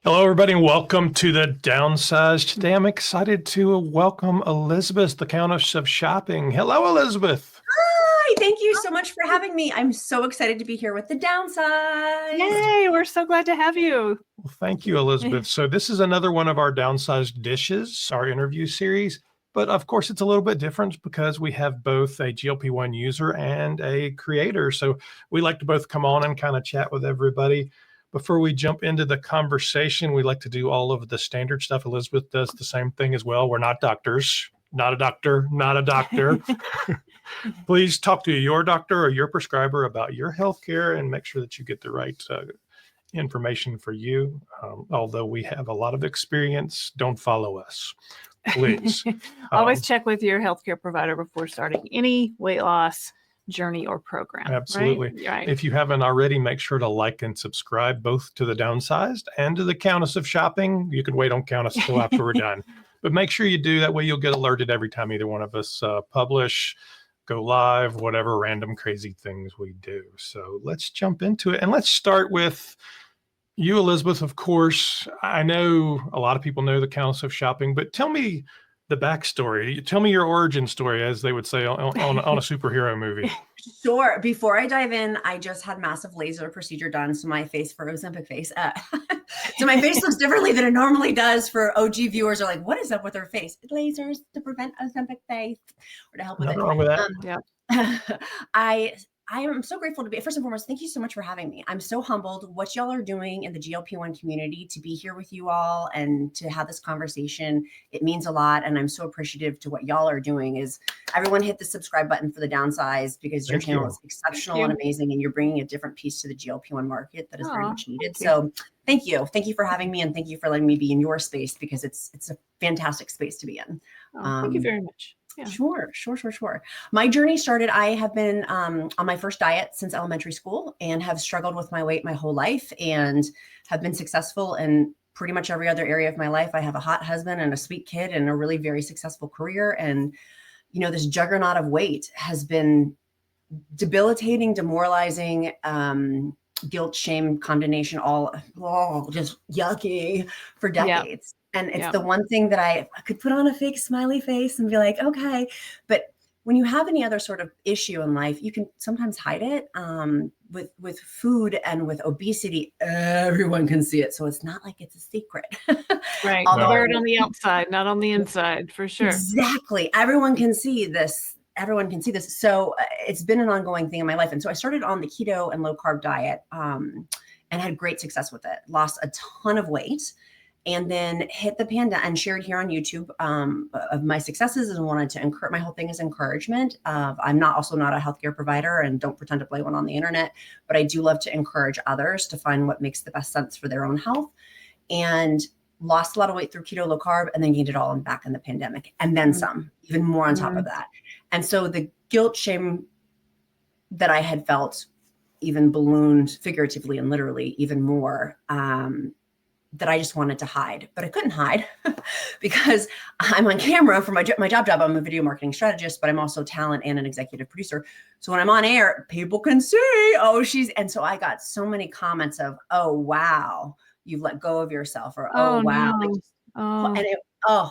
Hello, everybody, and welcome to the Downsized. Today, I'm excited to welcome Elizabeth, the Countess of Shopping. Hello, Elizabeth. Hi, thank you so much for having me. I'm so excited to be here with the Downsized. Yay, we're so glad to have you. Well, thank you, Elizabeth. So, this is another one of our Downsized dishes, our interview series. But of course, it's a little bit different because we have both a GLP-1 user and a creator. So, we like to both come on and kind of chat with everybody. Before we jump into the conversation, we like to do all of the standard stuff. Elizabeth does the same thing as well. We're not doctors, not a doctor, not a doctor. Please talk to your doctor or your prescriber about your health care and make sure that you get the right information for you. Although we have a lot of experience, don't follow us, please. Always check with your healthcare provider before starting any weight loss journey or program. Absolutely. Right? If you haven't already, make sure to like and subscribe both to the Downsized and to the Countess of Shopping. You can wait on Countess until after we're done, but make sure you do. That way you'll get alerted every time either one of us publish, go live, whatever random crazy things we do. So let's jump into it. And let's start with you, Elizabeth. Of course, I know a lot of people know the Countess of Shopping, but tell me the backstory. Tell me your origin story, as they would say on a superhero movie. Sure. Before I dive in, I just had massive laser procedure done. So my face for Ozempic face. So my face looks differently than it normally does. For OG viewers are like, what is up with her face? Lasers to prevent Ozempic face or to help with Nothing it. wrong with that. I am so grateful to be, first and foremost, thank you so much for having me. I'm so humbled what y'all are doing in the GLP-1 community, to be here with you all and to have this conversation. It means a lot. And I'm so appreciative to what y'all are doing. Is everyone hit the subscribe button for the Downsized, because your channel is exceptional and amazing. And you're bringing a different piece to the GLP-1 market that is very much needed. So thank you. Thank you for having me. And thank you for letting me be in your space, because it's a fantastic space to be in. Thank you very much. Yeah. Sure. My journey started, I have been on my first diet since elementary school and have struggled with my weight my whole life and have been successful in pretty much every other area of my life. I have a hot husband and a sweet kid and a really very successful career. And, you know, this juggernaut of weight has been debilitating, demoralizing, guilt, shame, condemnation, all just yucky for decades. And it's the one thing that I could put on a fake smiley face and be like, okay. But when you have any other sort of issue in life, you can sometimes hide it. With food and with obesity, everyone can see it. So it's not like it's a secret. Right. Wear it on the outside, not on the inside, for sure. Exactly. Everyone can see this. So it's been an ongoing thing in my life. And so I started on the keto and low carb diet and had great success with it. Lost a ton of weight. And then hit the pandemic and shared here on YouTube of my successes, and wanted to encourage. My whole thing is encouragement. I'm also not a healthcare provider and don't pretend to play one on the internet, but I do love to encourage others to find what makes the best sense for their own health. And lost a lot of weight through keto, low carb, and then gained it all back in the pandemic, and then some, even more on top of that. And so the guilt, shame that I had felt even ballooned figuratively and literally even more. That I just wanted to hide, but I couldn't hide because I'm on camera for my job. I'm a video marketing strategist, but I'm also talent and an executive producer. So when I'm on air, people can see, and so I got so many comments of, oh, wow, you've let go of yourself, or, oh wow. No. And I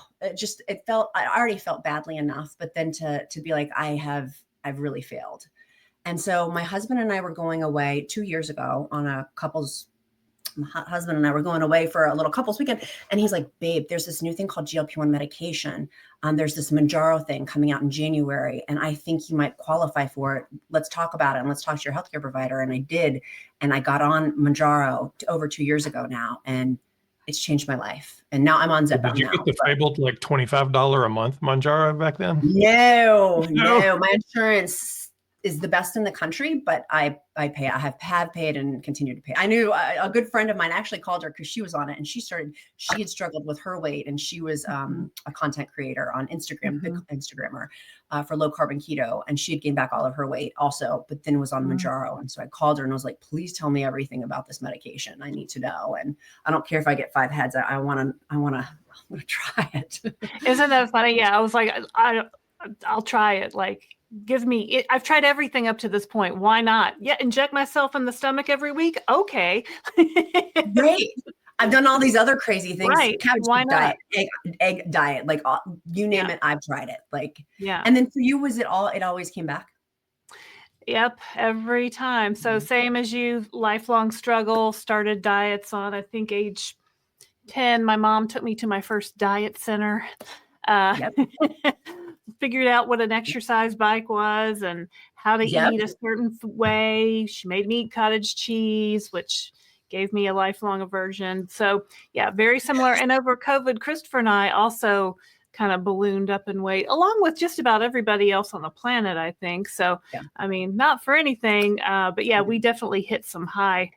already felt badly enough, but then to be like, I've really failed. And so my husband and I were going away 2 years ago on a my husband and I were going away for a little couples weekend. And he's like, babe, there's this new thing called GLP-1 medication. There's this Mounjaro thing coming out in January. And I think you might qualify for it. Let's talk about it. And let's talk to your healthcare provider. And I did. And I got on Mounjaro over 2 years ago now. And it's changed my life. And now I'm on Zepbound. Did you get the fabled like $25 a month Mounjaro back then? No. My insurance is the best in the country, but I have paid and continue to pay. I knew a good friend of mine actually called her because she was on it, and she had struggled with her weight, and she was a content creator on Instagram, big Instagrammer for low carb and keto, and she had gained back all of her weight also, but then was on Mounjaro. And so I called her and I was like, please tell me everything about this medication. I need to know. And I don't care if I get 5 heads. I want to try it. Isn't that funny? Yeah. I was like, I'll try it. Like, give me it. I've tried everything up to this point. Why not? Yeah. Inject myself in the stomach every week. Okay. Great. I've done all these other crazy things. Right. Cabbage Why soup not? diet, egg diet, like you name Yeah. it, I've tried it. Like, Yeah. and then for you, was it always came back? Yep, every time. So same as you, lifelong struggle, started diets on, I think, age 10. My mom took me to my first diet center. Yep. Figured out what an exercise bike was and how to Yep. eat a certain way. She made me eat cottage cheese, which gave me a lifelong aversion. So yeah, very similar. And over COVID, Christopher and I also kind of ballooned up in weight, along with just about everybody else on the planet, I think. So, Yeah. I mean, not for anything, but yeah, we definitely hit some high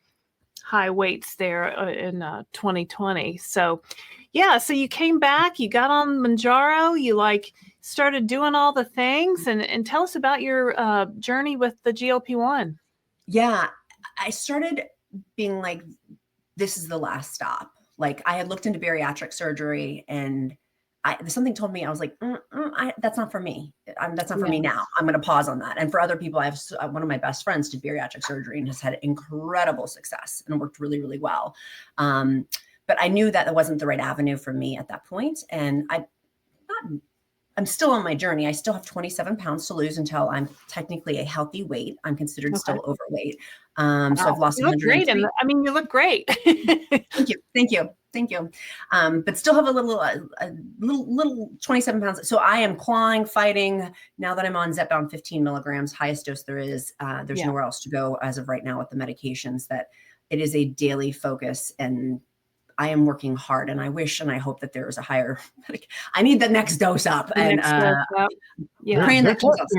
weights there in 2020. So yeah, so you came back, you got on Mounjaro, you like started doing all the things, and tell us about your journey with the GLP-1. Yeah. I started being like, this is the last stop. Like I had looked into bariatric surgery and something told me, I was like, that's not for me. That's not for me now. I'm going to pause on that. And for other people, I have one of my best friends did bariatric surgery and has had incredible success and worked really, really well. But I knew that it wasn't the right avenue for me at that point. And I'm still on my journey. I still have 27 pounds to lose until I'm technically a healthy weight. I'm considered still overweight. So I've lost you look great. And I mean, you look great. Thank you. But still have a little 27 pounds. So I am clawing, fighting. Now that I'm on Zepbound 15 milligrams, highest dose there is, there's nowhere else to go as of right now with the medications. That it is a daily focus, and I am working hard, and I wish and I hope that there is a higher, I need the next dose up. They're testing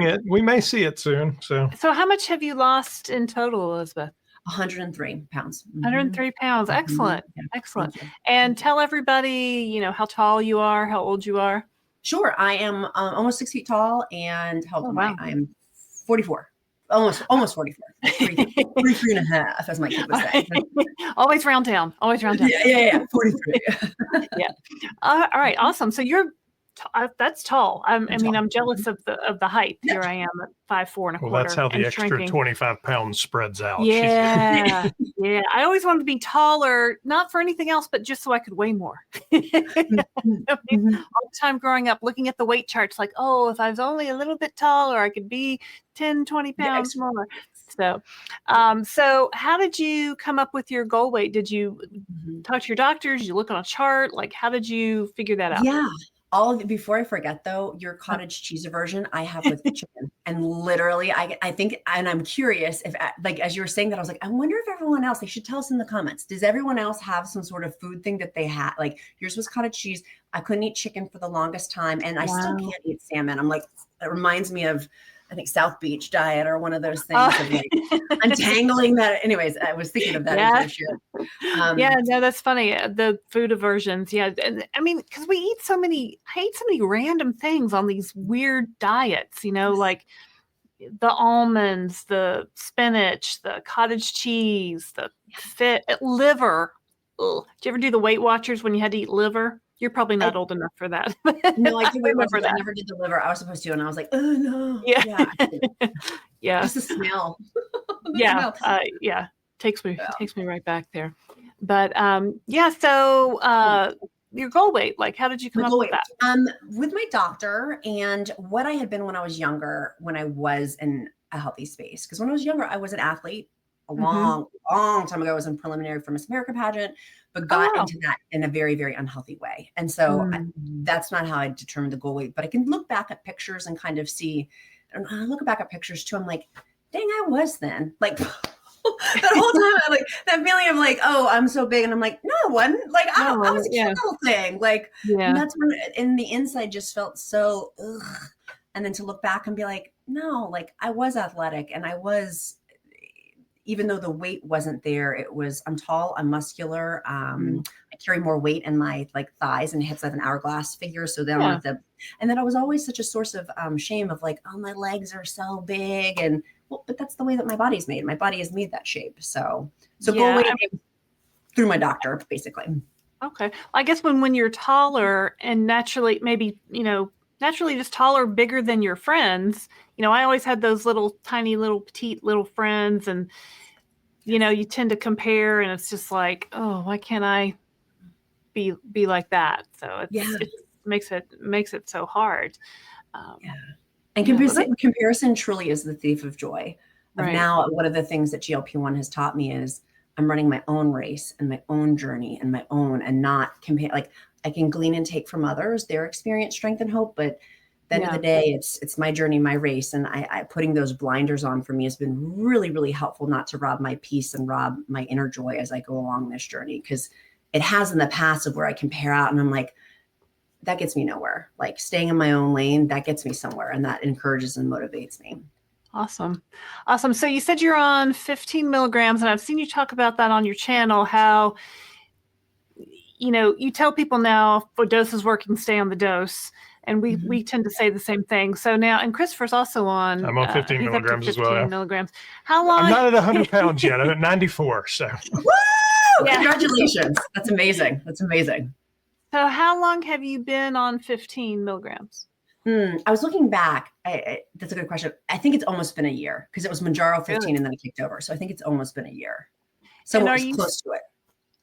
it. We may see it soon. So how much have you lost in total, Elizabeth? 103 pounds. 103 pounds. Excellent. Yeah, excellent. And tell everybody, how tall you are, how old you are. Sure. I am almost 6 feet tall, and how old am I? I'm 44. Almost 44. 43 and a half, as my kid would say. Always round town. Yeah. 43. Yeah. All right. Awesome. So that's tall. I mean, I'm jealous of the height. Here I am at 5'4" and a quarter. Well, that's how the extra shrinking. 25 pounds spreads out. Yeah. Yeah. I always wanted to be taller, not for anything else, but just so I could weigh more. All the time growing up, looking at the weight charts, like, oh, if I was only a little bit taller, I could be 10, 20 pounds more. So how did you come up with your goal weight? Did you talk to your doctors? Did you look on a chart? Like, how did you figure that out? Yeah. Before I forget though, your cottage cheese aversion I have with chicken. And literally I think, and I'm curious if, like, as you were saying that, I was like, I wonder if everyone else, they should tell us in the comments. Does everyone else have some sort of food thing that they had? Like yours was cottage cheese. I couldn't eat chicken for the longest time. And I still can't eat salmon. I'm like, it reminds me of, I think, South Beach diet or one of those things of like untangling that. Anyways, I was thinking of that. No, that's funny. The food aversions. Yeah. And I mean, because I eat so many random things on these weird diets, like the almonds, the spinach, the cottage cheese, the liver. Ugh. Did you ever do the Weight Watchers when you had to eat liver? You're probably not old enough for that. No, I do remember that. I never did the liver. I was supposed to, and I was like, oh no. Yeah. Yeah. Just the smell. Yeah. Takes me right back there. But so your goal weight, like, how did you come up with that? With my doctor and what I had been when I was younger, when I was in a healthy space. Because when I was younger, I was an athlete. A long time ago, I was in preliminary for Miss America pageant, but got into that in a very, very unhealthy way. And so that's not how I determined the goal weight, but I can look back at pictures and kind of see, and I look back at pictures too. I'm like, dang, I was then like that whole time. I like that feeling of like, oh, I'm so big. And I'm like, no, I wasn't. Like, I was a cute little thing. Like, and that's when in the inside just felt so, ugh. And then to look back and be like, no, like I was athletic and I was, even though the weight wasn't there, I'm tall, I'm muscular. I carry more weight in my like thighs and hips. I have an hourglass figure. So then and then I was always such a source of shame of like, oh, my legs are so big. And but that's the way that my body's made. My body is made that shape. So goal weight through my doctor, basically. Okay. I guess when you're taller and naturally, maybe, naturally just taller, bigger than your friends, I always had those little tiny little petite little friends, and you tend to compare, and it's just like, oh, why can't I be like that. So it makes it so hard. And comparison truly is the thief of joy. Now, one of the things that GLP-1 has taught me is I'm running my own race and my own journey and my own, and not compare. Like, I can glean and take from others, their experience, strength, and hope. But at the end of the day, it's my journey, my race. And I putting those blinders on for me has been really, really helpful, not to rob my peace and rob my inner joy as I go along this journey. Because it has in the past of where I compare out and I'm like, that gets me nowhere. Like, staying in my own lane, that gets me somewhere, and that encourages and motivates me. Awesome. So you said you're on 15 milligrams, and I've seen you talk about that on your channel, how, you tell people now, if a dose is working, stay on the dose. And we tend to say the same thing. So now, and Christopher's also on. I'm on 15 milligrams as well. 15 milligrams. How long? I'm not at 100 pounds yet. I'm at 94. So. Woo! Yeah. Congratulations. That's amazing. So how long have you been on 15 milligrams? I was looking back. That's a good question. I think it's almost been a year, because it was Mounjaro 15 and then I kicked over. So I think it's almost been a year. So it was close to it.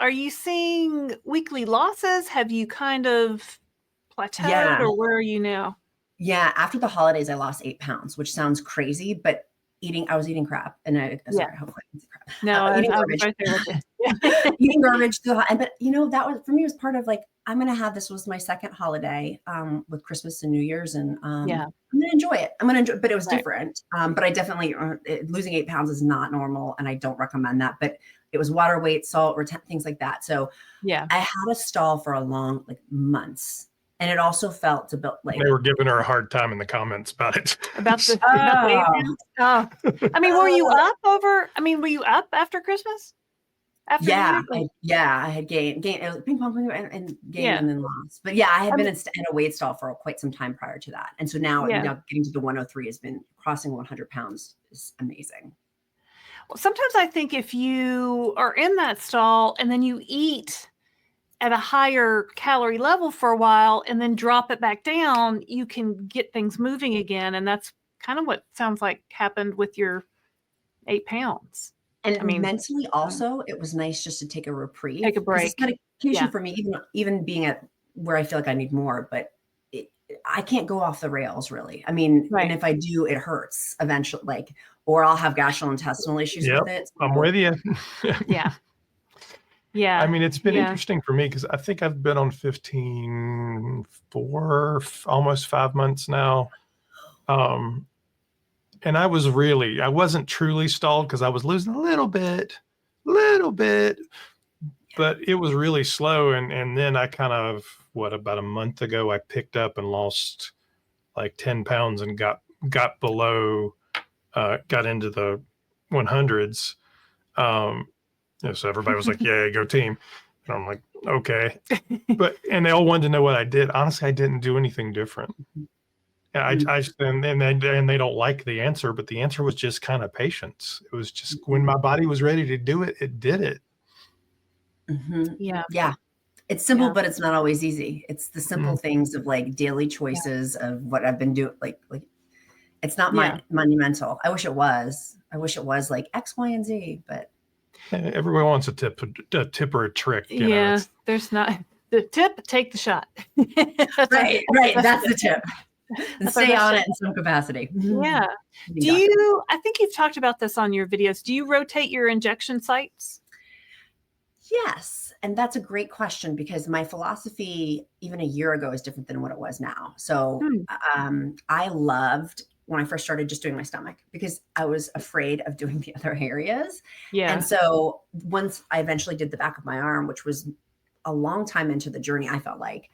Are you seeing weekly losses? Have you kind of plateaued, or where are you now? Yeah. After the holidays, I lost 8 pounds, which sounds crazy, but I was eating crap, and sorry, hopefully I didn't say crap. No, eating garbage. Right there with you. Eating garbage. But that was, for me, was part of like, I'm going to have, this was my second holiday with Christmas and New Year's, and I'm going to enjoy it. But it was different. But I definitely, losing 8 pounds is not normal, and I don't recommend that. But it was water weight, salt, things like that. So I had a stall for a long, months. And it also felt a bit like they were giving her a hard time in the comments about it. About the were you up were you up after Christmas? I had gained. It was ping pong and gained and then lost. But I had been in a weight stall for quite some time prior to that. And so now getting to the 103 has been, crossing 100 pounds is amazing. Well, sometimes I think if you are in that stall and then you eat at a higher calorie level for a while and then drop it back down, you can get things moving again. And that's kind of what sounds like happened with your 8 pounds. And mentally also, it was nice just to take a reprieve. Take a break. It's medication for me, even being at where I feel like I need more, but I can't go off the rails really. And if I do, it hurts eventually, or I'll have gastrointestinal issues with it. I'm with you. Yeah. It's been interesting for me, because I think I've been on 15 for almost 5 months now. And I wasn't truly stalled, because I was losing a little bit, but it was really slow. And then I kind of, about a month ago, I picked up and lost 10 pounds and got below, got into the 100s. So everybody was like, "Yeah, go team." And I'm like, "Okay." And they all wanted to know what I did. Honestly, I didn't do anything different. And and they don't like the answer, but the answer was just kind of patience. It was just when my body was ready to do it, it did it. Mm-hmm. Yeah. It's simple, but it's not always easy. It's the simple things of daily choices of what I've been doing. It's not monumental. I wish it was like X, Y, and Z, but. Everyone wants a tip or a trick. There's not the tip. Take the shot. Right. That's the tip. And stay on it in some capacity. Yeah. I think you've talked about this on your videos. Do you rotate your injection sites? Yes. And that's a great question, because my philosophy even a year ago is different than what it was now. So I loved when I first started just doing my stomach, because I was afraid of doing the other areas. Yeah. And so once I eventually did the back of my arm, which was a long time into the journey, I felt like,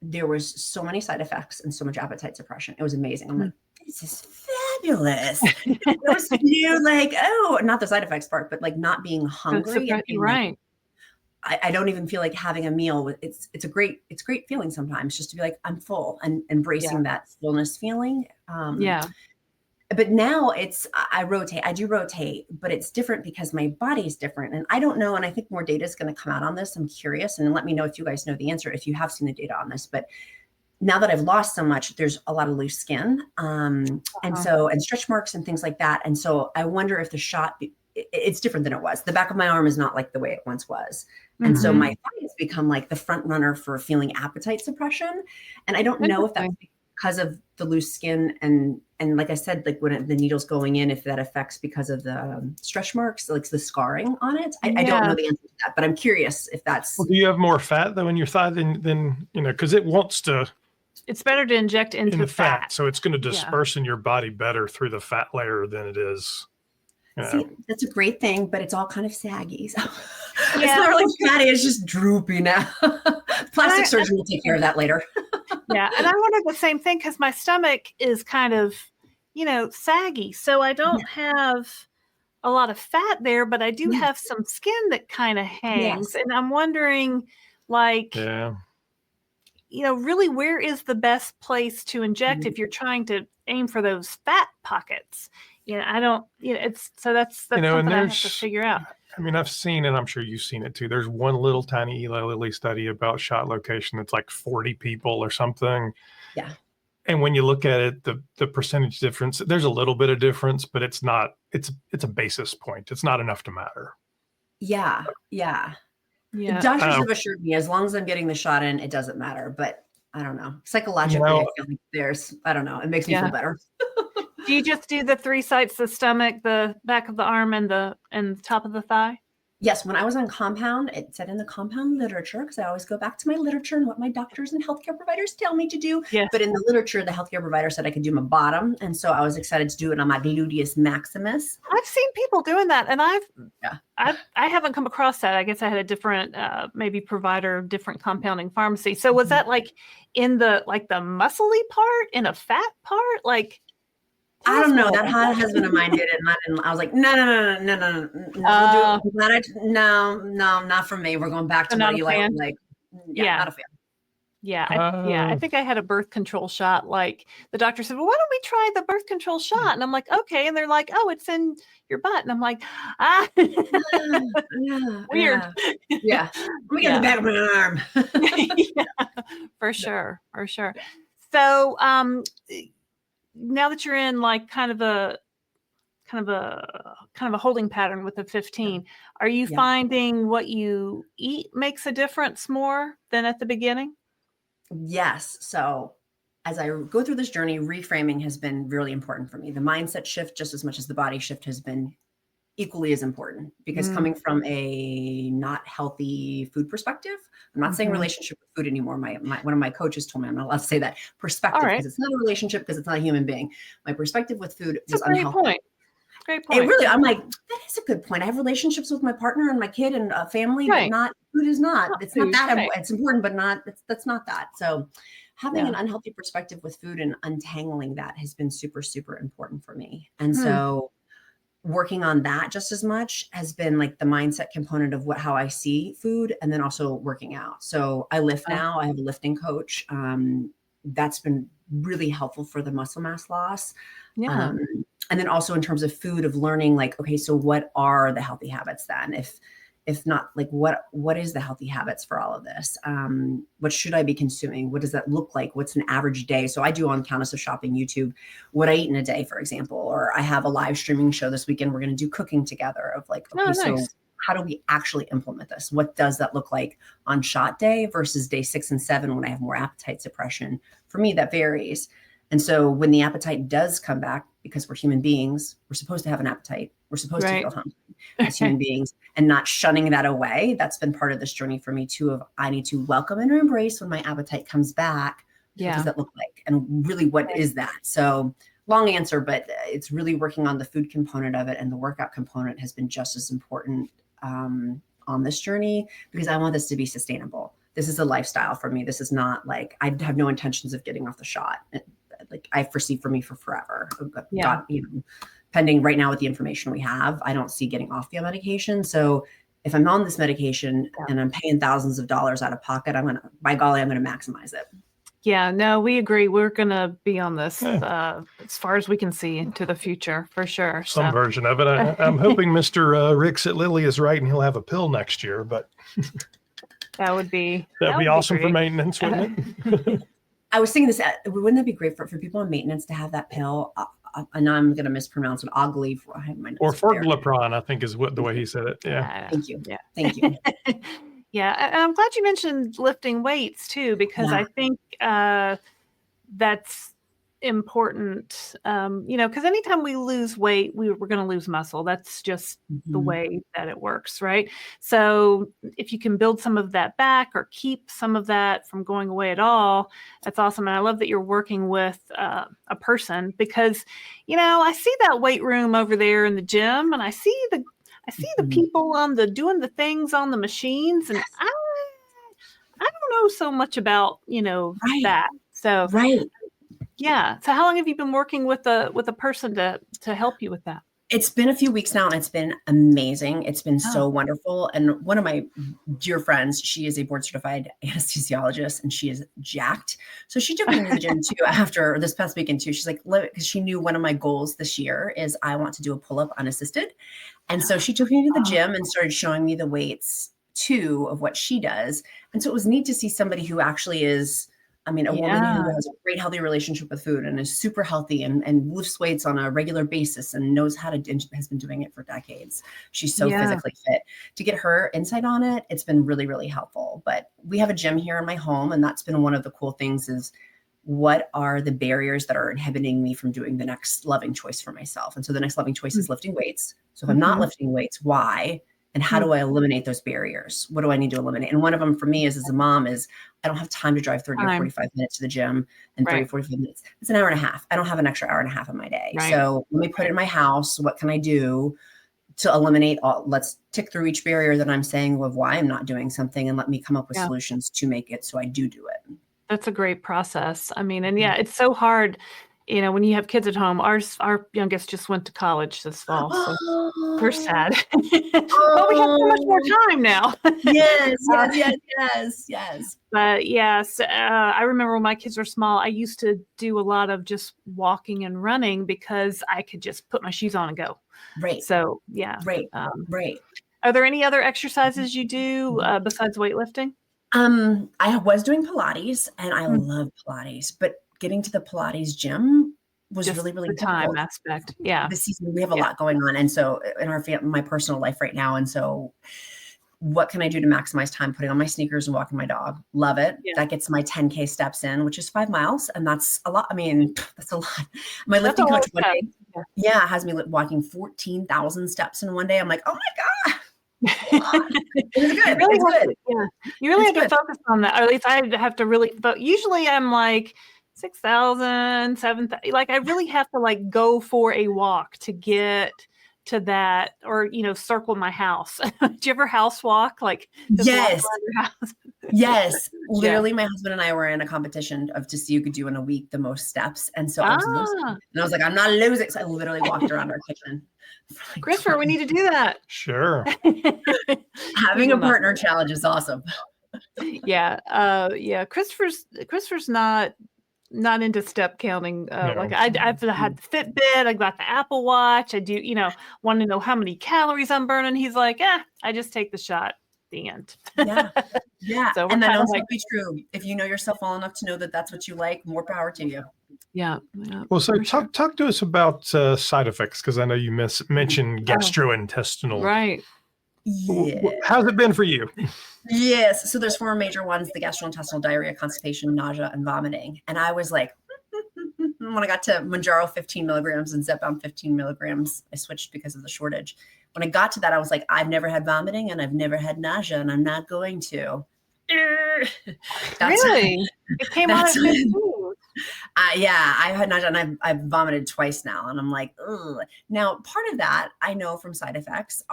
there was so many side effects and so much appetite suppression. It was amazing. I'm like, this is fabulous. It was not the side effects part, but not being hungry. Right. I don't even feel like having a meal. It's great feeling sometimes just to be like, I'm full, and embracing that fullness feeling. But now I do rotate, but it's different because my body's different, and I don't know. And I think more data is going to come out on this. I'm curious, and let me know if you guys know the answer, if you have seen the data on this. But now that I've lost so much, there's a lot of loose skin, and stretch marks and things like that. And so I wonder if the shot it's different than it was. The back of my arm is not like the way it once was. And so my thigh has become like the front runner for feeling appetite suppression. And I don't know if that's because of the loose skin and like I said, like when the needle's going in, if that affects because of the stretch marks, like the scarring on it. I don't know the answer to that, but I'm curious if that's. Well, do you have more fat though in your thigh than because it wants to. It's better to inject into the fat. So it's going to disperse in your body better through the fat layer than it is. See, that's a great thing, but it's all kind of saggy. So it's not really fatty. It's just droopy now. Plastic surgeon will take care of that later. Yeah. And I wondered the same thing because my stomach is kind of, saggy. So I don't have a lot of fat there, but I do have some skin that kind of hangs. And I'm wondering, like, really where is the best place to inject if you're trying to aim for those fat pockets? I don't, it's, so that's something I have to figure out. I mean, I've seen, and I'm sure you've seen it too. There's one little tiny Eli Lilly study about shot location. That's like 40 people or something. Yeah. And when you look at it, the percentage difference, there's a little bit of difference, but it's not, it's a basis point. It's not enough to matter. Yeah. Yeah. Yeah. Doctors have assured me as long as I'm getting the shot in, it doesn't matter. But I don't know. Psychologically, I feel like I don't know. It makes me feel better. Do you just do the 3 sites, the stomach, the back of the arm, and the top of the thigh? Yes. When I was on compound, it said in the compound literature, because I always go back to my literature and what my doctors and healthcare providers tell me to do. Yes. But in the literature, the healthcare provider said I could do my bottom. And so I was excited to do it on my gluteus maximus. I've seen people doing that. And I haven't come across that. I guess I had a different, maybe provider, different compounding pharmacy. So was that like in the muscly part, in a fat part? Like, I don't know. That husband of mine did it, and I was like, no. Not for me. We're going back to what you like. Not a fan. Yeah, I think I had a birth control shot. Like the doctor said, well, why don't we try the birth control shot? And I'm like, okay. And they're like, oh, it's in your butt. And I'm like, weird. Yeah. Let me get the back of my arm. For sure. So, now that you're in like kind of a holding pattern with the 15, are you finding what you eat makes a difference more than at the beginning? Yes. So as I go through this journey, reframing has been really important for me. The mindset shift, just as much as the body shift, has been equally as important because coming from a not healthy food perspective, I'm not saying relationship with food anymore. My one of my coaches told me I'm not allowed to say that perspective because it's not a relationship, because it's not a human being. My perspective with food was unhealthy. Great point. I'm like, that is a good point. I have relationships with my partner and my kid and a family, but not food is not. It's not that it's important, but that's not that. So having an unhealthy perspective with food and untangling that has been super, super important for me. And so working on that just as much has been like the mindset component of how I see food, and then also working out. So I lift now. I have a lifting coach. That's been really helpful for the muscle mass loss. Yeah. And then also in terms of food, of learning like, okay, so what are the healthy habits then? If not, like what is the healthy habits for all of this? What should I be consuming? What does that look like? What's an average day? So I do on Countess of Shopping YouTube, what I eat in a day, for example, or I have a live streaming show this weekend. We're going to do cooking together of like, okay, so how do we actually implement this? What does that look like on shot day versus day 6 and 7 when I have more appetite suppression? For me, that varies. And so when the appetite does come back, because we're human beings, we're supposed to have an appetite. We're supposed to feel hungry as human beings and not shunning that away. That's been part of this journey for me too, of I need to welcome and embrace when my appetite comes back. What does that look like? And really, what is that? So long answer, but it's really working on the food component of it, and the workout component has been just as important on this journey, because I want this to be sustainable. This is a lifestyle for me. This is not like, I have no intentions of getting off the shot. Like I foresee for me for forever. God, pending right now with the information we have, I don't see getting off the medication. So if I'm on this medication and I'm paying thousands of dollars out of pocket, by golly, I'm going to maximize it. Yeah, no, we agree. We're going to be on this as far as we can see into the future, for sure. Some version of it. I'm hoping Mr. Ricks at Lilly is right and he'll have a pill next year, but that would be awesome for maintenance, wouldn't it? I was thinking this, wouldn't that be great for people on maintenance to have that pill? and I'm going to mispronounce it, Ogly. I have my Or notes up there. Forglipron, I think is what the way he said it. Yeah. Thank you. Yeah. Thank you. Yeah. And I'm glad you mentioned lifting weights too, because Yeah. I think that's important. Because anytime we lose weight, we're going to lose muscle. That's just the way that it works, right? So if you can build some of that back or keep some of that from going away at all, that's awesome. And I love that you're working with a person, because, I see that weight room over there in the gym, and I see the people doing the things on the machines, and I don't know so much about, that. So Right. yeah. So how long have you been working with a person to help you with that? It's been a few weeks now, and it's been amazing. It's been so wonderful. And one of my dear friends, she is a board certified anesthesiologist, and she is jacked. So she took me to the gym too after this past weekend too. She's like, because she knew one of my goals this year is I want to do a pull-up unassisted. And so she took me to the gym and started showing me the weights too of what she does. And so it was neat to see somebody who actually is, a woman who has a great, healthy relationship with food and is super healthy and lifts weights on a regular basis and knows how to, has been doing it for decades. She's so physically fit. To get her insight on it, it's been really, really helpful. But we have a gym here in my home, and that's been one of the cool things is what are the barriers that are inhibiting me from doing the next loving choice for myself? And so the next loving choice is lifting weights. So if I'm not lifting weights, why? And how do I eliminate those barriers? What do I need to eliminate? And one of them for me is, as a mom, is I don't have time to drive 30 or 45 minutes to the gym, and 30 or 45 minutes. It's an hour and a half. I don't have an extra hour and a half in my day. Right. So let me put it in my house. What can I do to eliminate all? Let's tick through each barrier that I'm saying of why I'm not doing something, and let me come up with solutions to make it so I do it. That's a great process. And it's so hard, when you have kids at home. Our youngest just went to college this fall, so we're sad. But we have so much more time now. Yes. But yes, I remember when my kids were small, I used to do a lot of just walking and running because I could just put my shoes on and go. Right. So yeah. Right. Are there any other exercises you do besides weightlifting? I was doing Pilates, and I love Pilates, but getting to the Pilates gym was Just really, really the time difficult. aspect. Yeah. This season we have a lot going on, and so in our my personal life right now, and so what can I do to maximize time? Putting on my sneakers and walking my dog. Love it. Yeah. That gets my 10K steps in, which is 5 miles, and that's a lot. That's a lot. My lifting coach one day, has me walking 14,000 steps in one day. I'm like, oh my God. It's good. Really it's good. Yeah. You really have to focus on that. Or at least I have to really, but usually I'm like 6,000, 7,000. Like I really have to go for a walk to get to that, or, circle my house. Do you ever house walk? Yes. Walk around your house? Yes. Literally, my husband and I were in a competition to see who could do in a week the most steps. And so I was losing. And I was like, I'm not losing. So I literally walked around our kitchen. Christopher, we need to do that. Sure. Having a partner challenge is awesome. Yeah. Christopher's not into step counting. No. I've had the Fitbit, I got the Apple Watch. I do, want to know how many calories I'm burning. He's like, I just take the shot. The end. Yeah. So and that also be true. If you know yourself well enough to know that that's what you like, more power to you. Yeah. Well, so talk to us about side effects, because I know you mentioned gastrointestinal. Right. Yeah. How's it been for you? Yes. So there's 4 major ones: the gastrointestinal, diarrhea, constipation, nausea, and vomiting. And I was like, when I got to Mounjaro 15 milligrams and Zepbound 15 milligrams, I switched because of the shortage. When I got to that, I was like, I've never had vomiting and I've never had nausea, and I'm not going to. Really? It came out of good food. I've had nausea, and I've vomited twice now. And I'm like, ugh. Now, part of that I know from side effects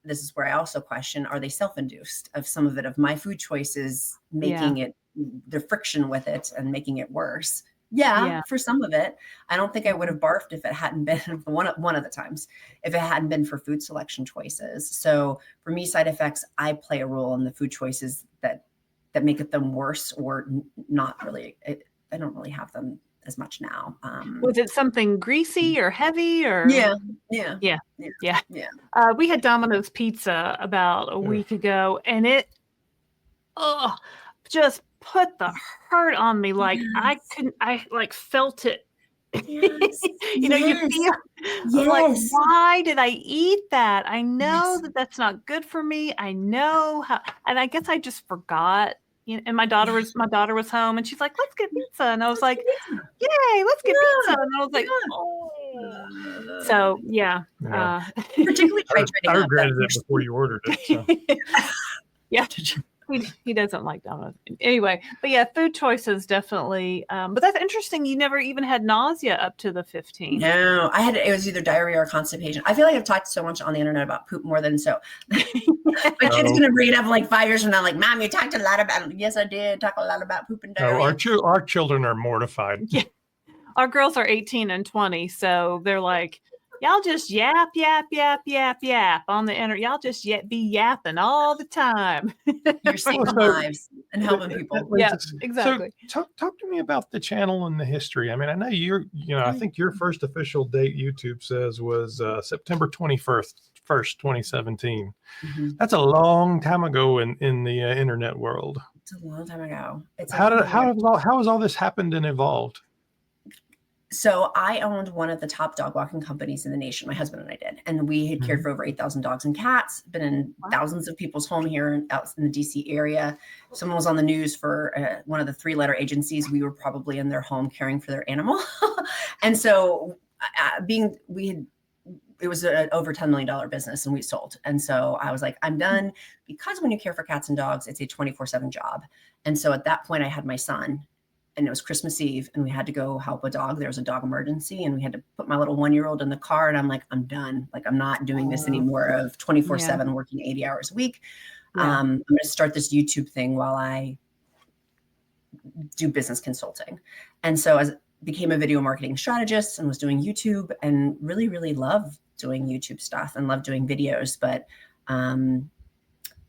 this is where I also question, are they self-induced of some of it, of my food choices, making it, the friction with it and making it worse? Yeah, for some of it. I don't think I would have barfed if it hadn't been one of the times, if it hadn't been for food selection choices. So for me, side effects, I play a role in the food choices that make it them worse, or not really. I don't really have them as much now. Was it something greasy or heavy or? Yeah. We had Domino's pizza about a week ago, and it just put the hurt on me. I felt it Yes. You know, you Yes. feel I'm like, Yes. why did I eat that? I know that that's not good for me. I know how, and I guess I just forgot. You know, and my daughter was home, and she's like, "Let's get pizza," and I was like, "Yay, let's get pizza!" And I was like, "Oh." So yeah, Yeah. Particularly I titrating up. regretted it before you ordered it. So. yeah. He doesn't like donuts anyway, but yeah, food choices definitely. But that's interesting. You never even had nausea up to the 15. No, it was either diarrhea or constipation. I feel like I've talked so much on the internet about poop more than so. My kid's gonna bring it up in like 5 years from now, like, Mom, you talked a lot about it. Yes, I did talk a lot about poop and diarrhea. Our children are mortified. Yeah. Our girls are 18 and 20, so they're like, y'all just yap on the internet. Y'all just be yapping all the time. You're saving lives and helping people. Yeah, exactly. So talk to me about the channel and the history. I mean, I know I think your first official date YouTube says was September 21st, 2017. Mm-hmm. That's a long time ago in the internet world. It's a long time ago. How has all this happened and evolved? So I owned one of the top dog walking companies in the nation. My husband and I did, and we had cared for over 8,000 dogs and cats. Been in thousands of people's home here out in the DC area. Someone was on the news for one of the 3-letter agencies. We were probably in their home caring for their animal, and so it was an over $10 million business, and we sold. And so I was like, I'm done, because when you care for cats and dogs, it's a 24/7 job. And so at that point, I had my son. And it was Christmas Eve, and we had to go help a dog. There was a dog emergency, and we had to put my little 1-year-old in the car. And I'm like, I'm done. Like, I'm not doing this anymore of 24/7 working 80 hours a week. Yeah. I'm going to start this YouTube thing while I do business consulting. And so I became a video marketing strategist and was doing YouTube, and really, really love doing YouTube stuff and love doing videos. But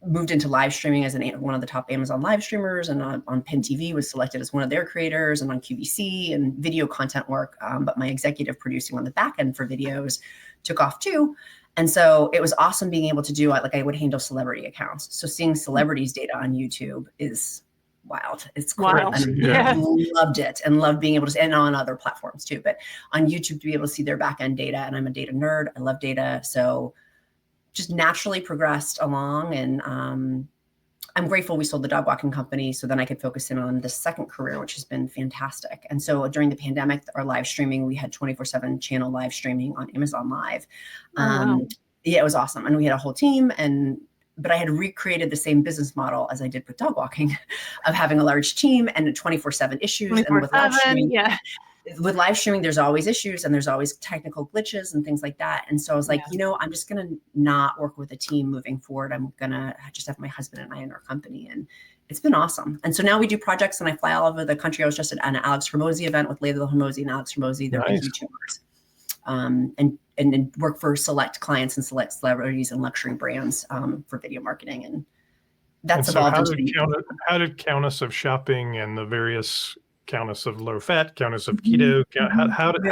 moved into live streaming as one of the top Amazon live streamers, and on Pin TV was selected as one of their creators, and on QVC and video content work. But my executive producing on the back end for videos took off too. And so it was awesome being able to do it. Like, I would handle celebrity accounts. So seeing celebrities data on YouTube is wild. It's cool. Wild. And Yeah. Loved it, and loved being able to, and on other platforms too, but on YouTube to be able to see their back end data. And I'm a data nerd. I love data. So just naturally progressed along, and I'm grateful we sold the dog walking company so then I could focus in on the second career, which has been fantastic. And so during the pandemic, our live streaming, we had 24/7 channel live streaming on Amazon Live. Wow. Yeah, it was awesome. And we had a whole team, but I had recreated the same business model as I did with dog walking, of having a large team and 24/7 issues. 24/7, and with live streaming, yeah. With live streaming, there's always issues, and there's always technical glitches and things like that. And so I was like, I'm just going to not work with a team moving forward. I'm going to just have my husband and I in our company. And it's been awesome. And so now we do projects, and I fly all over the country. I was just at an Alex Hormozi event with Layla Hormozi and Alex Hormozi. They're big YouTubers. And then work for select clients and select celebrities and luxury brands for video marketing. And that's evolved. How did Countess of Shopping and the various Countess of Low Fat, Countess of Keto, how did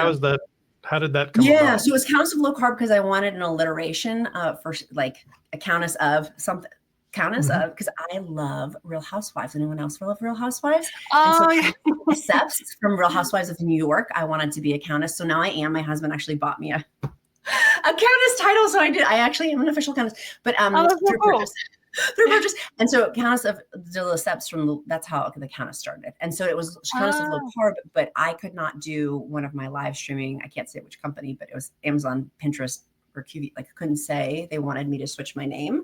that come about? So it was Countess of Low Carb because I wanted an alliteration for like a Countess of something. Countess of, because I love Real Housewives. Anyone else love Real Housewives? Oh, and so Seps from Real Housewives of New York, I wanted to be a Countess. So now I am. My husband actually bought me a Countess title. So I actually am an official Countess. But through purchase. And so Countess of de Lesseps that's how the Countess started. And so it was Countess of Low Carb, but I could not do one of my live streaming. I can't say which company, but it was Amazon, Pinterest, or QV. Like, I couldn't say. They wanted me to switch my name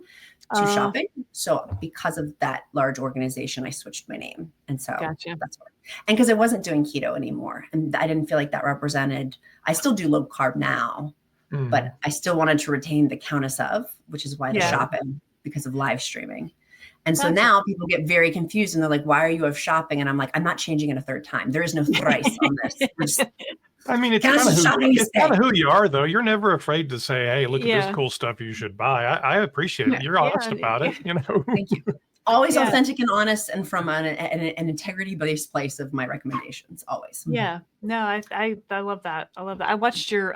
to shopping. So because of that large organization, I switched my name. And so that's what, and because I wasn't doing keto anymore, and I didn't feel like that represented, I still do low carb now, but I still wanted to retain the Countess of, which is why the shopping, because of live streaming. And so now people get very confused, and they're like, why are you of shopping? And I'm like, I'm not changing it a third time. There is no thrice on this. I mean, it's kind of who you are, though. You're never afraid to say, hey, look at this cool stuff you should buy. I appreciate it. You're honest about it, Thank you. Always authentic and honest, and from an integrity-based place of my recommendations, always. Yeah. No, I love that. I love that. I watched your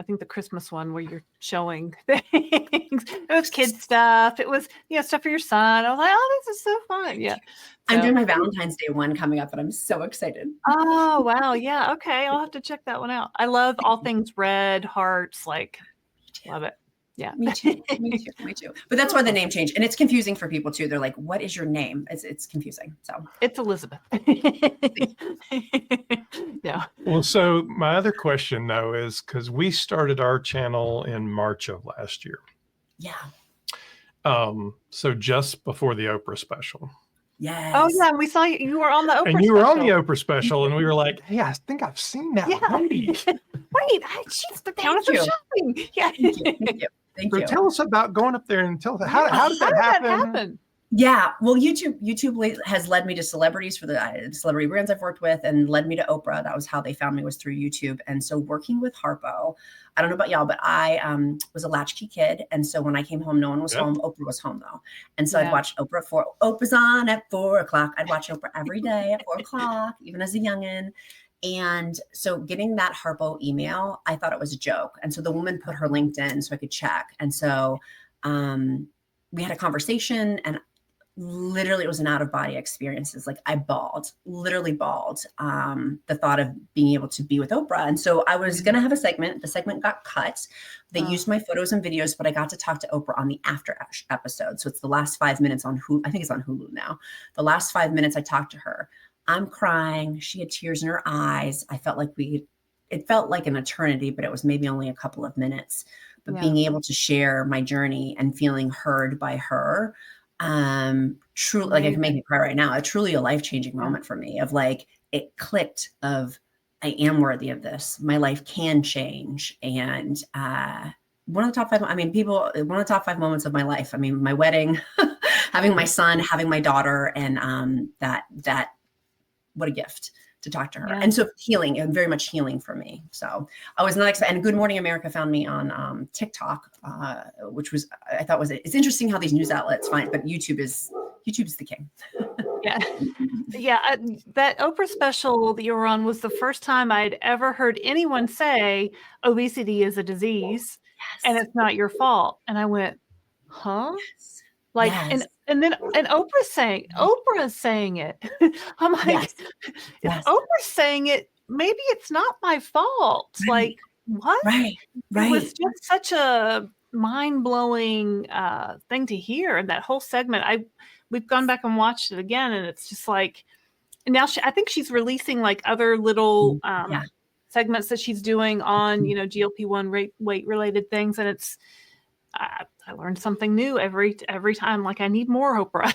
I think the Christmas one where you're showing things. It was kid stuff. It was, stuff for your son. I was like, oh, this is so fun. Yeah. I'm doing my Valentine's Day one coming up, and I'm so excited. Oh, wow. Yeah. Okay. I'll have to check that one out. I love all things red, hearts, love it. Yeah. Me too. Me too. But that's why the name changed. And it's confusing for people too. They're like, what is your name? It's confusing. So it's Elizabeth. Yeah. Well, so my other question though is because we started our channel in March of last year. Yeah. So just before the Oprah special. Yes. Oh yeah, we saw you were on the Oprah and you were special. on the Oprah special, and we were like, "Hey, I think I've seen that lady." Wait, she's the Countess of shopping. Yeah. Thank you. Tell us about going up there and tell us how did that happen? Yeah, well, YouTube has led me to celebrities for the celebrity brands I've worked with, and led me to Oprah. That was how they found me, was through YouTube. And so working with Harpo, I don't know about y'all, but I was a latchkey kid. And so when I came home, no one was home. Oprah was home though. And so I'd watch Oprah Oprah's on at 4:00. I'd watch Oprah every day at 4:00, even as a youngin'. And so getting that Harpo email, I thought it was a joke. And so the woman put her LinkedIn so I could check. And so we had a conversation, and literally it was an out-of-body experiences. Like I literally bawled, the thought of being able to be with Oprah. And so I was going to have a segment. The segment got cut. They used my photos and videos, but I got to talk to Oprah on the after episode. So it's the last 5 minutes on Hulu. I think it's on Hulu now. The last 5 minutes I talked to her. I'm crying. She had tears in her eyes. I felt like it felt like an eternity, but it was maybe only a couple of minutes. But being able to share my journey and feeling heard by her, truly, like it can make me cry right now. Truly a life-changing moment for me of like, it clicked of, I am worthy of this. My life can change. And, one of the top 5, one of the top 5 moments of my life. I mean, my wedding, having my son, having my daughter, and, that, what a gift to talk to her. And so healing, and very much healing for me. So I was not expecting, and Good Morning America found me on TikTok, which was, I thought it's interesting how these news outlets find, but YouTube is the king. That Oprah special that you were on was the first time I'd ever heard anyone say obesity is a disease and it's not your fault. And I went, huh? Like, and then Oprah's saying it. I'm like, if Oprah's saying it, maybe it's not my fault. Like, what? Right. It was just such a mind-blowing thing to hear. And that whole segment, we've gone back and watched it again, and it's just like, and now I think she's releasing like other little segments that she's doing on, GLP-1 weight related things. And it's, I learned something new every time. Like, I need more Oprah.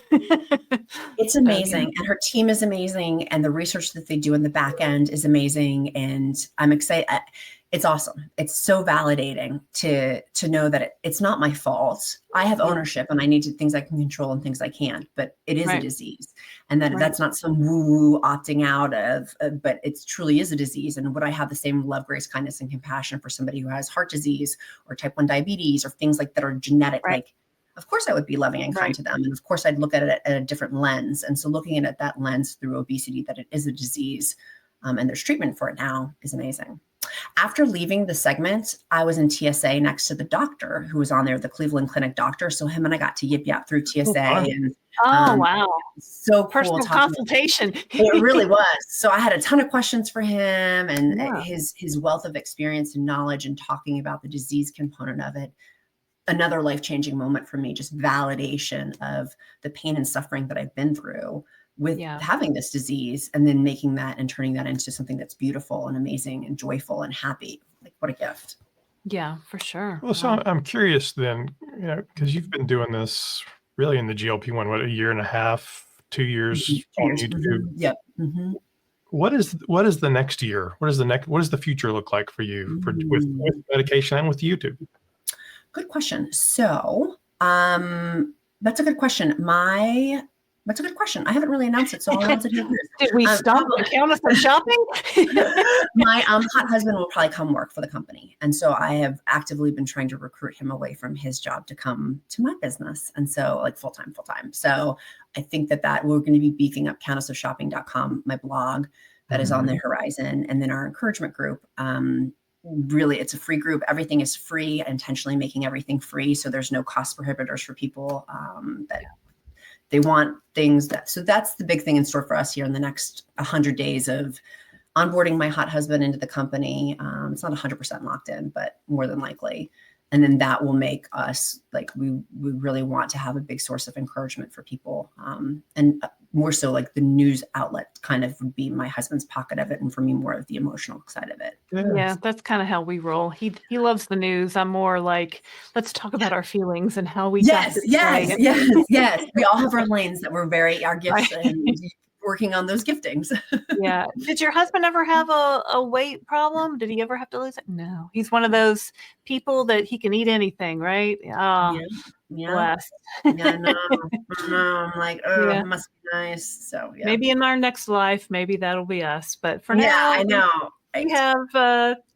It's amazing. And her team is amazing. And the research that they do in the back end is amazing. And I'm excited. It's awesome. It's so validating to know that it's not my fault. I have ownership, and I need things I can control and things I can't, but it is a disease, and that's not some woo-woo opting out of, but it truly is a disease. And would I have the same love, grace, kindness, and compassion for somebody who has heart disease or type 1 diabetes or things like that are genetic? Like, of course I would be loving and kind to them. And of course I'd look at it at a different lens. And so looking at that lens through obesity, that it is a disease, and there's treatment for it now, is amazing. After leaving the segment, I was in TSA next to the doctor who was on there, the Cleveland Clinic doctor. So him and I got to yip yap through TSA. And wow. So cool. Personal consultation. It really was. So I had a ton of questions for him, and his wealth of experience and knowledge and talking about the disease component of it. Another life-changing moment for me, just validation of the pain and suffering that I've been through with having this disease, and then making that and turning that into something that's beautiful and amazing and joyful and happy. Like, what a gift. Yeah, for sure. Well, so I'm curious then, because you've been doing this really in the GLP-1, what, 1.5 2 years on YouTube? Yep. Mm-hmm. What is the next year? What does the future look like for you with medication and with YouTube? Good question. So that's a good question. That's a good question. I haven't really announced it, so I'll announce it here. Did we stop the Countess from shopping? My hot husband will probably come work for the company. And so I have actively been trying to recruit him away from his job to come to my business. And so, like, full-time. So I think that we're going to be beefing up countessofshopping.com, my blog that is on the horizon. And then our encouragement group, really, it's a free group. Everything is free, intentionally making everything free. So there's no cost prohibitors for people that they want things so that's the big thing in store for us here in the next 100 days of onboarding my hot husband into the company. It's not 100% locked in, but more than likely. And then that will make us like, we really want to have a big source of encouragement for people. And more so like the news outlet kind of would be my husband's pocket of it. And for me, more of the emotional side of it. Yeah, that's kind of how we roll. He loves the news. I'm more like, let's talk about our feelings and how we got this way. Yes. We all have our lanes that we're our gifts and working on those giftings. Yeah. Did your husband ever have a weight problem? Did he ever have to lose it? No. He's one of those people that he can eat anything, right? Yeah. Blessed. Yeah, no. I'm like, it must be nice. So yeah. Maybe in our next life, maybe that'll be us. But for now, I know. We have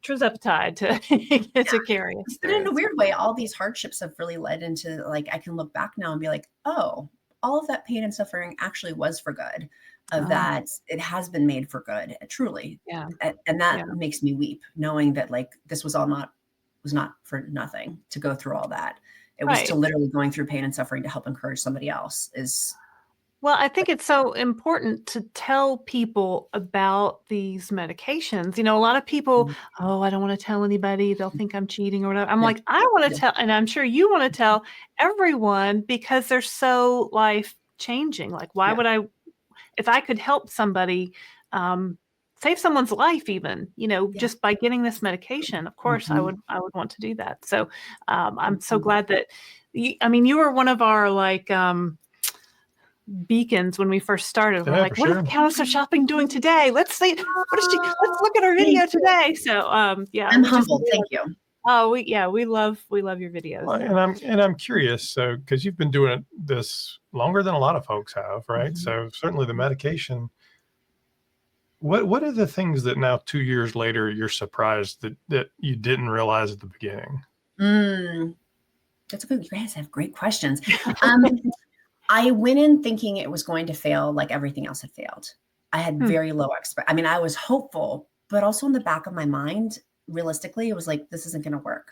trizepatide to carry us But in a weird way, all these hardships have really led into like, I can look back now and be like, oh, all of that pain and suffering actually was for good. That it has been made for good, truly. Yeah. And that makes me weep, knowing that like this was not for nothing to go through all that. It was to literally going through pain and suffering to help encourage somebody else Well, I think it's so important to tell people about these medications. You know, a lot of people, I don't want to tell anybody. They'll think I'm cheating or whatever. I'm like, I want to tell, and I'm sure you want to tell everyone because they're so life changing. Like, why would I, if I could help somebody, save someone's life, even, just by getting this medication, of course, I would want to do that. So I'm so glad that, you were one of our like, beacons when we first started. We're like, what is Countess of Shopping doing today? Let's see. Let's look at our video today. So I'm humbled. Thank you. Oh, we love your videos. Well, and I'm curious, so because you've been doing this longer than a lot of folks have, right? So certainly the medication. What are the things that now 2 years later you're surprised that you didn't realize at the beginning? That's good. You guys have great questions. I went in thinking it was going to fail like everything else had failed. I had very low I was hopeful, but also in the back of my mind, realistically, it was like, this isn't going to work.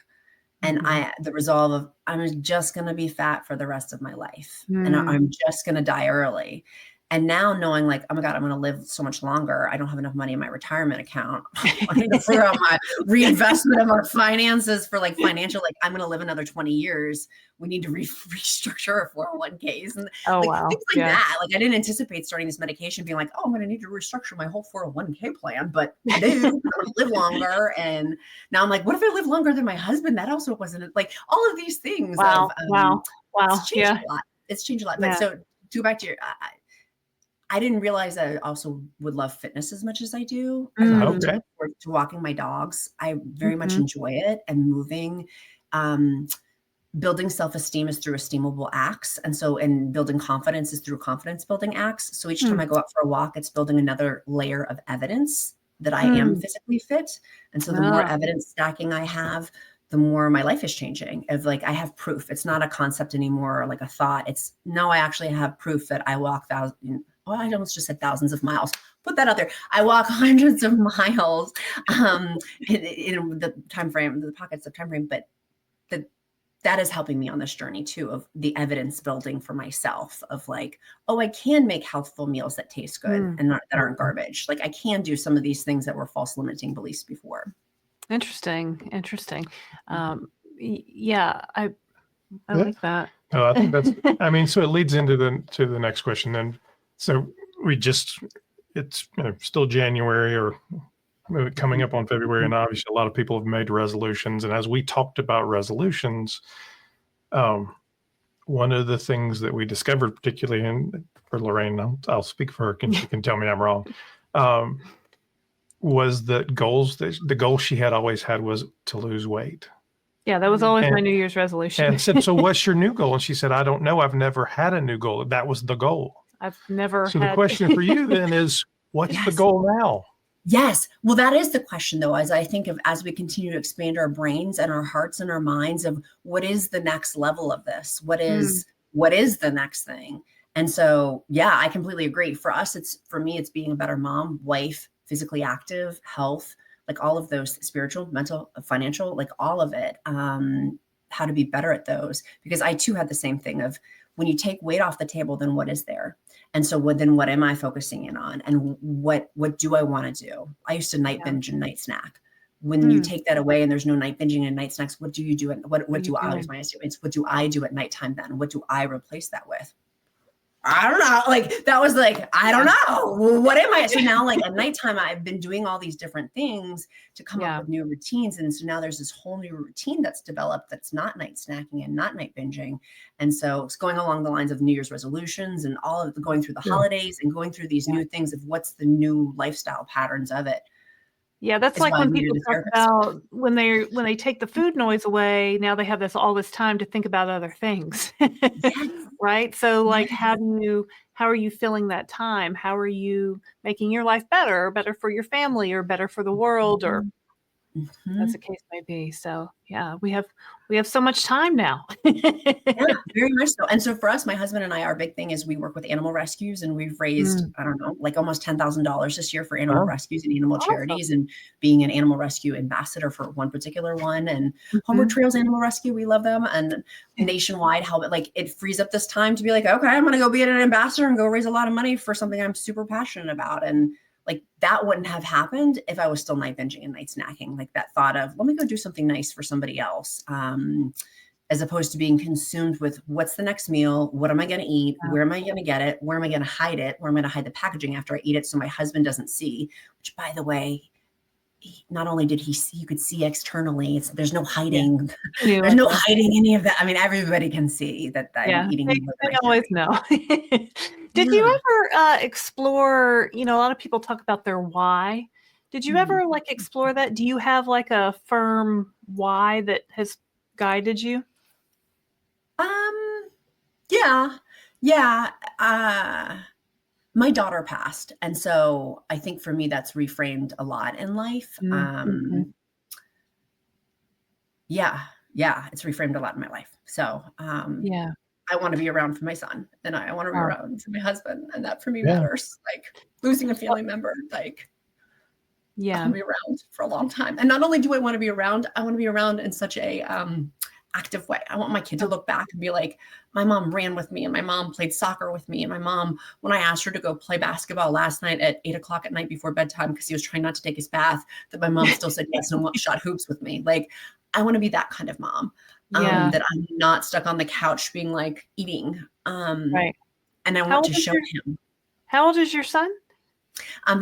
And the resolve of, I'm just going to be fat for the rest of my life. And I'm just going to die early. And now knowing like, oh my God, I'm going to live so much longer. I don't have enough money in my retirement account. I need to figure out my reinvestment of our finances for like financial, like I'm going to live another 20 years. We need to restructure our 401ks and things like that. Like I didn't anticipate starting this medication being like, oh, I'm going to need to restructure my whole 401k plan, but I do. I'm going to live longer. And now I'm like, what if I live longer than my husband? That also wasn't like all of these things. Wow. It's changed a lot. It's changed a lot. But so to go back to your, I didn't realize that I also would love fitness as much as I do. To walking my dogs. I very much enjoy it, and moving. Building self-esteem is through esteemable acts. And building confidence is through confidence building acts. So each time I go out for a walk, it's building another layer of evidence that I am physically fit. And so the more evidence stacking I have, the more my life is changing. Of like, I have proof. It's not a concept anymore, or like a thought. It's no, I actually have proof that I walk I almost just said thousands of miles. Put that out there. I walk hundreds of miles in the time frame, the pockets of time frame, but that is helping me on this journey too, of the evidence building for myself of like, oh, I can make healthful meals that taste good and that aren't garbage. Like I can do some of these things that were false limiting beliefs before. Interesting. Yeah, I like that. No, I think that's, so it leads into the next question then. So it's still January or coming up on February, and obviously a lot of people have made resolutions. And as we talked about resolutions, one of the things that we discovered, particularly for Laraine, I'll speak for her and she can tell me I'm wrong, was that the goal she had always had was to lose weight. Yeah, that was always my New Year's resolution. And said, so what's your new goal? And she said, I don't know. I've never had a new goal. That was the goal. I've never So the question for you then is, what's the goal now? Yes. Well, that is the question though, as I think of, as we continue to expand our brains and our hearts and our minds of what is the next level of this? What is the next thing? And so, yeah, I completely agree. For me, it's being a better mom, wife, physically active, health, like all of those spiritual, mental, financial, like all of it, how to be better at those. Because I too had the same thing of, when you take weight off the table, then what is there? And so what am I focusing in on? And what do I want to do? I used to night binge and night snack. When you take that away and there's no night binging and night snacks, what do you do? What do I do at nighttime then? What do I replace that with? I don't know. Like, that was like, I don't know. What am I? So now, like, at nighttime, I've been doing all these different things to come up with new routines. And so now there's this whole new routine that's developed that's not night snacking and not night binging. And so it's going along the lines of New Year's resolutions and all of the going through the holidays and going through these new things of what's the new lifestyle patterns of it. Yeah, that's like when people talk about when they take the food noise away, now they have all this time to think about other things. Right? So like how are you filling that time? How are you making your life better for your family or better for the world, or as the case may be. So yeah, we have so much time now. Yeah, very much so. And so for us, my husband and I, our big thing is we work with animal rescues, and we've raised, I don't know, like almost $10,000 this year for animal rescues and animal charities, and being an animal rescue ambassador for one particular one, and Homeward Trails Animal Rescue. We love them. And nationwide, how it frees up this time to be like, okay, I'm going to go be an ambassador and go raise a lot of money for something I'm super passionate about. And like, that wouldn't have happened if I was still night binging and night snacking. Like, that thought of, let me go do something nice for somebody else, as opposed to being consumed with what's the next meal? What am I going to eat? Where am I going to get it? Where am I going to hide it? Where am I going to hide the packaging after I eat it so my husband doesn't see? Which, by the way, not only did he see, you could see externally. There's no hiding. There's no hiding any of that. I mean, everybody can see that I'm eating. They always know. Did you ever explore, a lot of people talk about their why. Did you ever like explore that? Do you have like a firm why that has guided you? Yeah. My daughter passed. And so I think for me, that's reframed a lot in life. Yeah. It's reframed a lot in my life. So, I want to be around for my son, and I want to be around for my husband. And that for me matters. Like, losing a family member, like, I want to be around for a long time. And not only do I want to be around, I want to be around in such a, active way. I want my kid to look back and be like, my mom ran with me, and my mom played soccer with me. And my mom, when I asked her to go play basketball last night at 8:00 at night before bedtime, because he was trying not to take his bath, that my mom still said yes and shot hoops with me. Like, I want to be that kind of mom, that I'm not stuck on the couch being like eating. And I want to show him. How old is your son?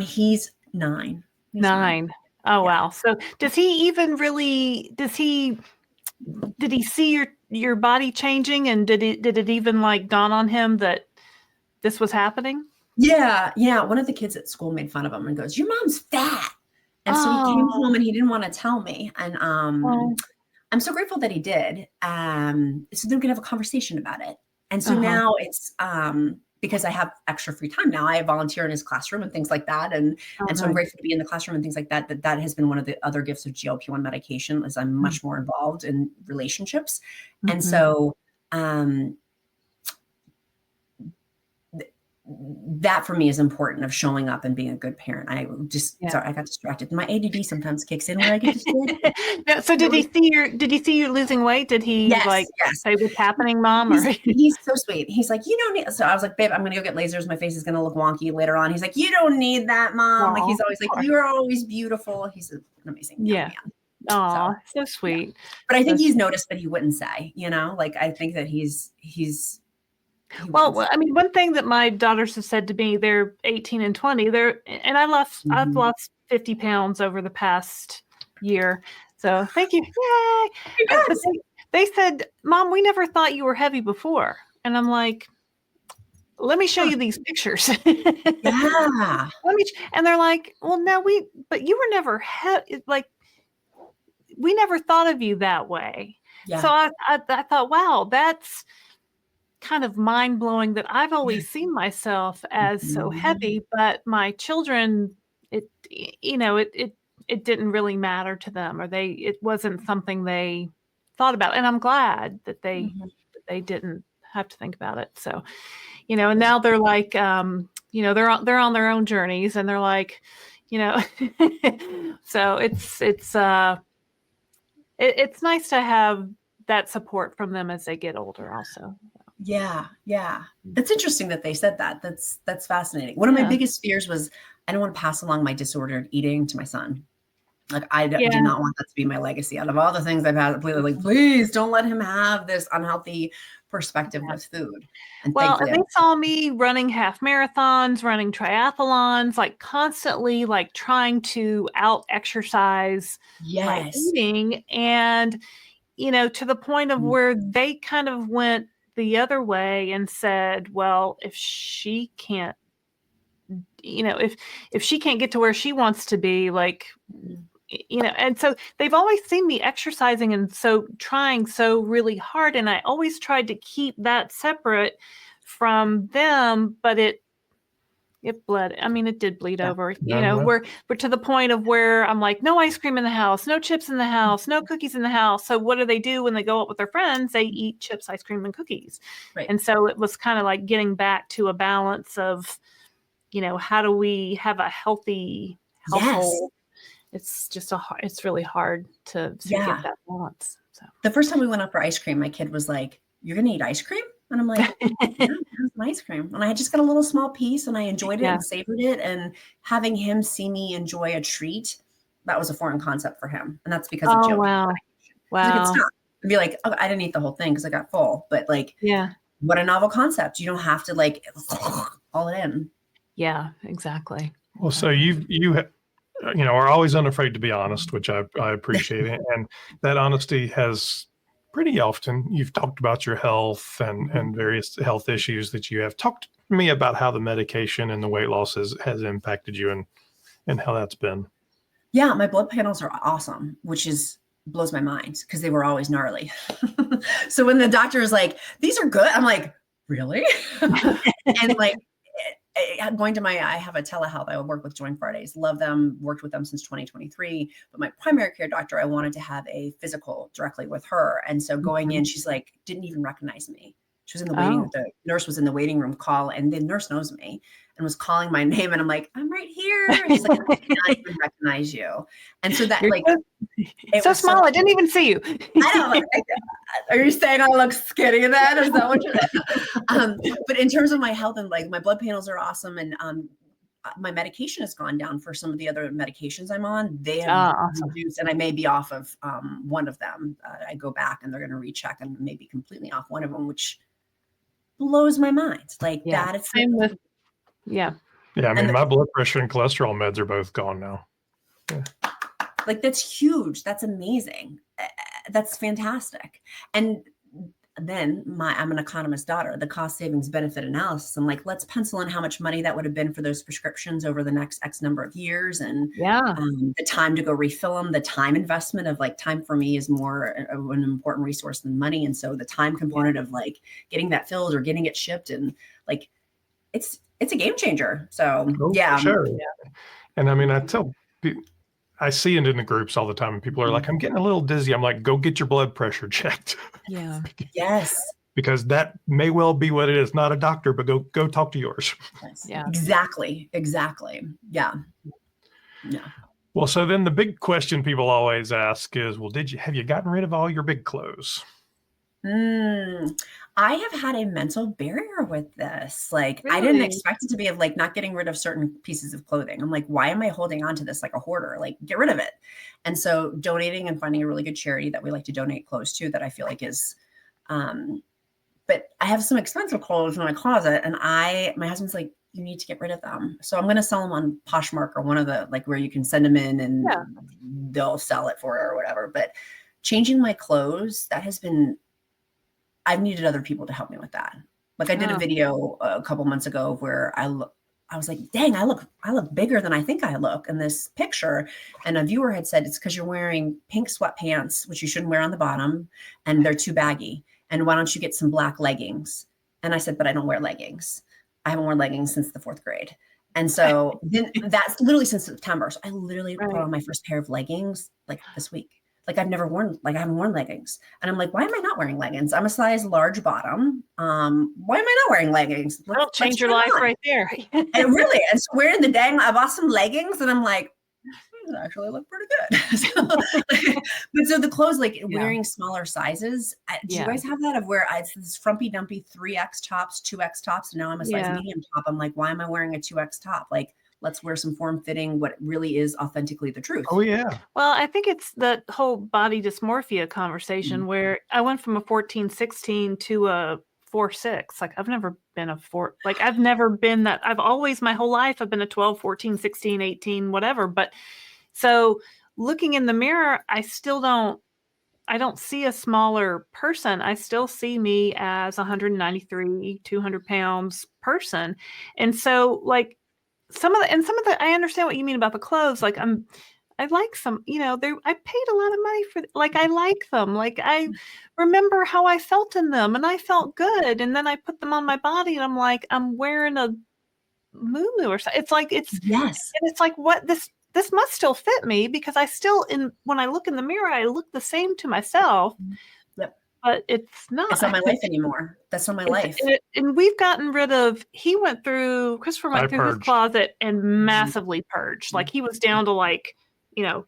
He's 9. He's 9. Oh, wow. So did he see your body changing, and did it even like dawn on him that this was happening? Yeah. One of the kids at school made fun of him and goes, "Your mom's fat." And so he came home and he didn't want to tell me. And I'm so grateful that he did. So then we could have a conversation about it. And so now it's because I have extra free time now. I volunteer in his classroom and things like that. And so I'm grateful to be in the classroom and things like that. That has been one of the other gifts of GLP-1 medication, is I'm much more involved in relationships. And so that for me is important, of showing up and being a good parent. Sorry, I got distracted. My ADD sometimes kicks in where I get distracted. So did he see you losing weight? Did he say what's happening, Mom? He's so sweet. He's like, you don't need, so I was like, babe, I'm going to go get lasers. My face is going to look wonky later on. He's like, you don't need that, Mom. Like, he's always like, you're always beautiful. He's an amazing young man. Oh, so sweet. But I think he's noticed, but he wouldn't say, like, I think that he's well, I mean, one thing that my daughters have said to me, they're 18 and 20, I've lost 50 pounds over the past year. So thank you. Yay. They said, Mom, we never thought you were heavy before. And I'm like, let me show you these pictures. Yeah. And they're like, well, no, but you were never like, we never thought of you that way. Yeah. So I thought, wow, that's kind of mind-blowing, that I've always seen myself as so heavy, but my children, it didn't really matter to them, or it wasn't something they thought about. And I'm glad that they didn't have to think about it. So, and now they're like, they're on their own journeys, and they're like, you know. So it's nice to have that support from them as they get older also. Yeah. That's interesting that they said that. That's fascinating. One of my biggest fears was I don't want to pass along my disordered eating to my son. Like I did not want that to be my legacy. Out of all the things I've had, like, please don't let him have this unhealthy perspective with food. And well, thankfully, they saw me running half marathons, running triathlons, like constantly like trying to out exercise my eating. And, you know, to the point of where they kind of went the other way and said, well, if she can't, you know, if she can't get to where she wants to be, like, you know, and so they've always seen me exercising and so trying so really hard. And I always tried to keep that separate from them, but it bled. I mean, it did bleed over, you know, we're to the point of where I'm like, no ice cream in the house, no chips in the house, no cookies in the house. So what do they do when they go out with their friends? They eat chips, ice cream, and cookies. Right. And so it was kind of like getting back to a balance of, you know, how do we have a healthy household? It's just it's really hard to get that balance. So the first time we went out for ice cream, my kid was like, "You're gonna eat ice cream?" And I'm like, "Yeah, have some ice cream." And I just got a little small piece, and I enjoyed it and savored it. And having him see me enjoy a treat, that was a foreign concept for him, and that's because of Joe. Wow. I could stop and be like, "Oh, I didn't eat the whole thing because I got full." But like, what a novel concept! You don't have to like all it in. Yeah, exactly. Well, so you know, are always unafraid to be honest, which I appreciate it. And that honesty has pretty often, you've talked about your health and various health issues that you have. Talked to me about how the medication and the weight loss has impacted you and how that's been. Yeah, my blood panels are awesome, which blows my mind because they were always gnarly. So when the doctor is like, "These are good," I'm like, "Really?" And like, I have a telehealth. I work with Joint Fridays, love them, worked with them since 2023. But my primary care doctor, I wanted to have a physical directly with her. And so going in, she's like, didn't even recognize me. She was in the waiting, the nurse was in the waiting room and the nurse knows me and was calling my name. And I'm like, "I'm right here." And she's like, "I cannot even recognize you." And so that it's so small, I didn't even see you. I know. Like, are you saying I look skinny then? Is that what you're but in terms of my health and like my blood panels are awesome. And my medication has gone down for some of the other medications I'm on. They have reduced, and I may be off of one of them. I go back and they're going to recheck and maybe completely off one of them, which blows my mind. Like that. It's same with, I mean, my blood pressure and cholesterol meds are both gone now. Yeah. Like that's huge. That's amazing. That's fantastic. And then I'm an economist daughter, the cost savings benefit analysis. I'm like, let's pencil in how much money that would have been for those prescriptions over the next X number of years. And the time to go refill them, the time investment of like time for me is more an important resource than money. And so the time component of like getting that filled or getting it shipped and like, it's a game changer. So sure. And I mean, I see it in the groups all the time and people are like, "I'm getting a little dizzy." I'm like, "Go get your blood pressure checked." Yeah. Yes. Because that may well be what it is. Not a doctor, but go talk to yours. Yeah. Exactly. Yeah. Well, so then the big question people always ask is, well, have you gotten rid of all your big clothes? I have had a mental barrier with this. Like, Really? I didn't expect it to be of like not getting rid of certain pieces of clothing. I'm like, why am I holding on to this like a hoarder? Like, get rid of it. And so donating and finding a really good charity that we like to donate clothes to that I feel like is, but I have some expensive clothes in my closet and my husband's like, "You need to get rid of them." So I'm going to sell them on Poshmark or one of the, like where you can send them in and they'll sell it for it or whatever. But changing my clothes, I've needed other people to help me with that. Like I did a video a couple months ago where I was like, "Dang, I look bigger than I think I look in this picture." And a viewer had said, "It's because you're wearing pink sweatpants, which you shouldn't wear on the bottom, and they're too baggy. And why don't you get some black leggings?" And I said, "But I don't wear leggings. I haven't worn leggings since the 4th grade." And so then that's literally since September. So I literally put on my first pair of leggings like this week. like I haven't worn leggings. And I'm like, why am I not wearing leggings? I'm a size large bottom. Why am I not wearing leggings? That'll change your life right there. And really, and so wearing the dang, I bought some leggings and I'm like, these actually look pretty good. But so the clothes, like wearing smaller sizes, do you guys have that of where it's this frumpy dumpy 3X tops, 2X tops, and now I'm a size medium top. I'm like, why am I wearing a 2X top? Like, let's wear some form fitting, what really is authentically the truth. Oh yeah. Well, I think it's the whole body dysmorphia conversation where I went from a 14-16 to a 4-6. Like I've never been a 4, like I've never been that. I've always my whole life I've been a 12, 14, 16, 18, whatever. But so looking in the mirror, I don't see a smaller person. I still see me as 193, 200 pounds person. And so like some of the, I understand what you mean about the clothes. Like I like some, I paid a lot of money for, like, I like them. Like I remember how I felt in them and I felt good. And then I put them on my body and I'm like, I'm wearing a muumuu or something. It's like, and it's like, what this must still fit me because I still, when I look in the mirror, I look the same to myself. Yep. But it's not my life anymore. That's not my life. And we've gotten rid of, Christopher went through his closet and massively purged. Like he was down to like,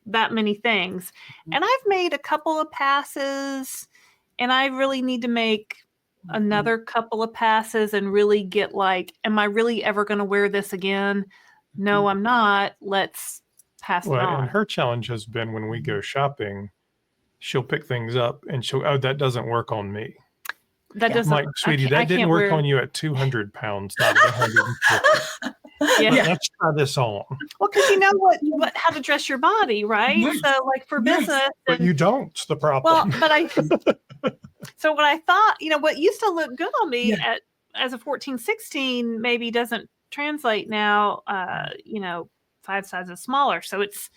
that many things. And I've made a couple of passes and I really need to make another couple of passes and really get like, am I really ever going to wear this again? No, I'm not. Let's pass it on. And her challenge has been when we go shopping, she'll pick things up and that doesn't work on me. That doesn't, Mike, sweetie, that didn't work on you at 200 pounds, not 150. Let's try this on. Well, because you know how to dress your body, right? Yes. So, like for business, but you don't. The problem. Well, but so what I thought, what used to look good on me as a 14, 16, maybe doesn't translate now. 5 sizes smaller. So it's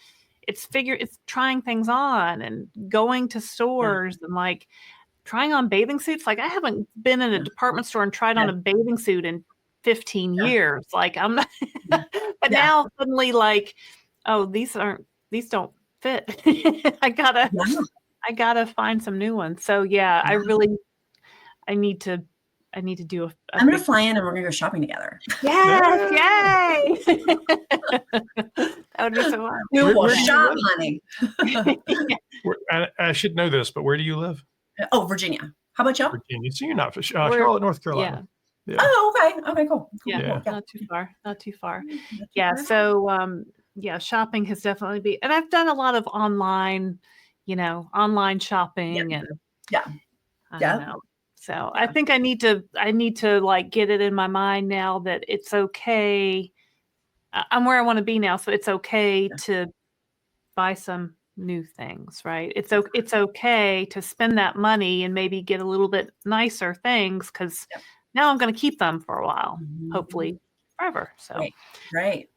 trying things on and going to stores and like trying on bathing suits. Like I haven't been in a department store and tried on a bathing suit in 15 years. Like I'm not, but now suddenly like, oh, these don't fit. I gotta find some new ones. So I need to do I'm going to fly in and we're going to go shopping together. Yes. Yay. That would be so fun. We will shop, honey. I should know this, but where do you live? Oh, Virginia. How about y'all? Virginia. So you're not Charlotte, North Carolina. Yeah. Oh, okay. Okay, cool. Yeah. Not too far. Yeah. So, shopping has definitely been, and I've done a lot of online shopping and I don't know. So I think I need to like get it in my mind now that it's okay. I'm where I want to be now. So it's okay to buy some new things, right? It's okay to spend that money and maybe get a little bit nicer things because now I'm going to keep them for a while, hopefully forever. So right.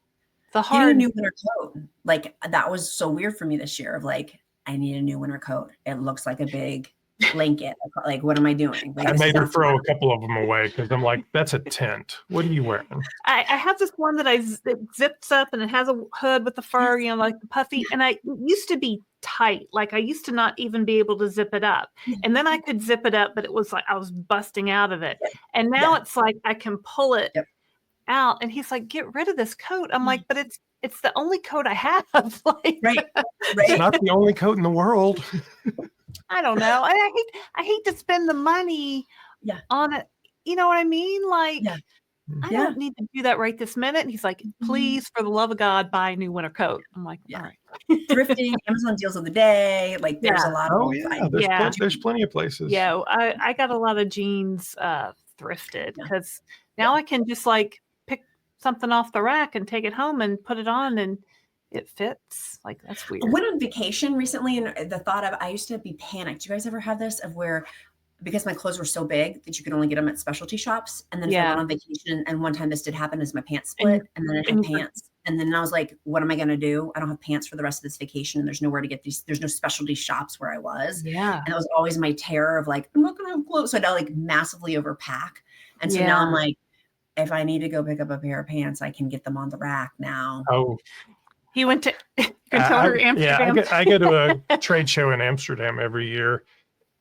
The hard a new winter coat. Like that was so weird for me this year of like, I need a new winter coat. It looks like a big blanket. Like, what am I doing? Like, I made her throw a couple of them away because I'm like, that's a tent. What are you wearing? I have this one that it zips up and it has a hood with the fur, like the puffy. And it used to be tight. Like I used to not even be able to zip it up. And then I could zip it up, but it was like I was busting out of it. And now it's like I can pull it out. And he's like, get rid of this coat. I'm like, but it's the only coat I have. Like, right. It's not the only coat in the world. I don't know. I hate to spend the money on it. You know what I mean? Like, I don't need to do that right this minute. And he's like, please, for the love of God, buy a new winter coat. I'm like, all right. Thrifting, Amazon deals of the day. Like there's a lot of there's plenty of places. Yeah. I got a lot of jeans thrifted because now I can just like pick something off the rack and take it home and put it on and it fits. Like that's weird. I went on vacation recently and the thought of I used to be panicked. Do you guys ever have this of where because my clothes were so big that you could only get them at specialty shops? And then if I went on vacation and one time this did happen is my pants split and then I had pants. And then I was like, what am I going to do? I don't have pants for the rest of this vacation. And there's nowhere to get these. There's no specialty shops where I was. Yeah. And that was always my terror of like, I'm not going to have clothes. So I'd like massively overpack. And so now I'm like, if I need to go pick up a pair of pants, I can get them on the rack now. Oh, he went to Controller Amsterdam. I go to a trade show in Amsterdam every year,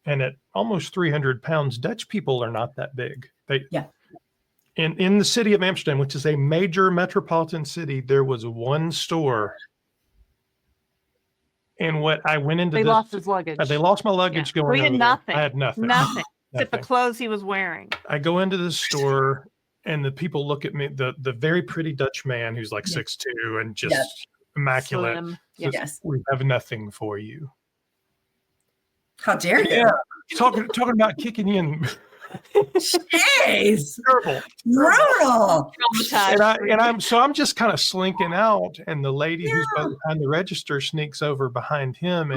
and at almost 300 pounds, Dutch people are not that big. In the city of Amsterdam, which is a major metropolitan city, there was one store. And what I went into, They lost his luggage. They lost my luggage going So he had over there. nothing. I had nothing. Nothing. Except the clothes he was wearing. I go into the store, and the people look at me, the very pretty Dutch man who's like 6'2" and just immaculate. Slim. Says, we have nothing for you. How dare you? Yeah. Talking about kicking you in. Jeez. Terrible. Brutal. I'm just kind of slinking out, and the lady who's behind the register sneaks over behind him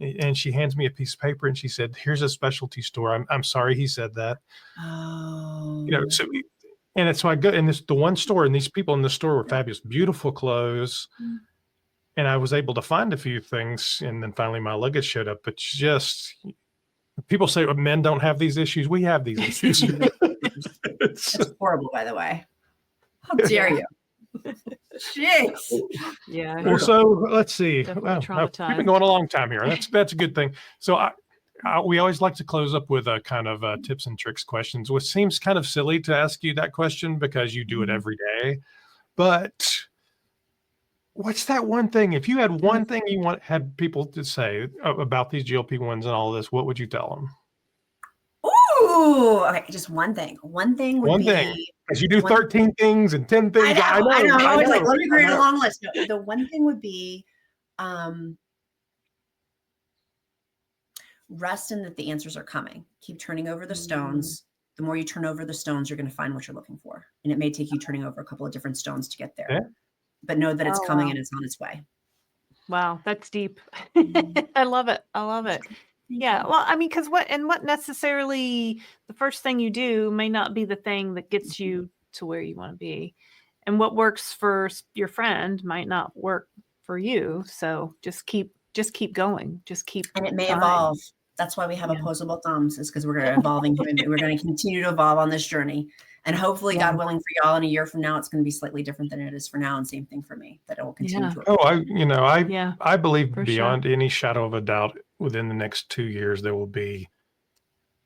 and she hands me a piece of paper, and she said, "Here's a specialty store. I'm sorry he said that." Oh. So I go, and the one store, and these people in the store were fabulous, beautiful clothes. And I was able to find a few things, and then finally my luggage showed up. But just people say men don't have these issues. We have these issues. It's horrible, by the way. How dare you? Jeez. Yeah. Well, so let's see. Definitely traumatized. We've been going a long time here. That's a good thing. So we always like to close up with a kind of tips and tricks questions, which seems kind of silly to ask you that question because you do it every day. But what's that one thing? If you had one thing you had people to say about these GLP-1s and all this, what would you tell them? Ooh, okay, just one thing. One thing would be, because you do 13 things and 10 things. I know. I was like, let me create a long list. No, the one thing would be rest in that the answers are coming. Keep turning over the stones. The more you turn over the stones, you're going to find what you're looking for. And it may take you turning over a couple of different stones to get there. Yeah. But know that it's coming and it's on its way. Wow, that's deep. I love it. I love it. Yeah. Well, I mean, because what necessarily the first thing you do may not be the thing that gets you to where you want to be. And what works for your friend might not work for you. So just keep going. Just keep. And it may evolve. That's why we have opposable thumbs, is because we're going to evolving. We're going to continue to evolve on this journey. And hopefully, God willing, for y'all in a year from now, it's going to be slightly different than it is for now. And same thing for me, that it will continue to evolve. I believe beyond any shadow of a doubt, within the next 2 years, there will be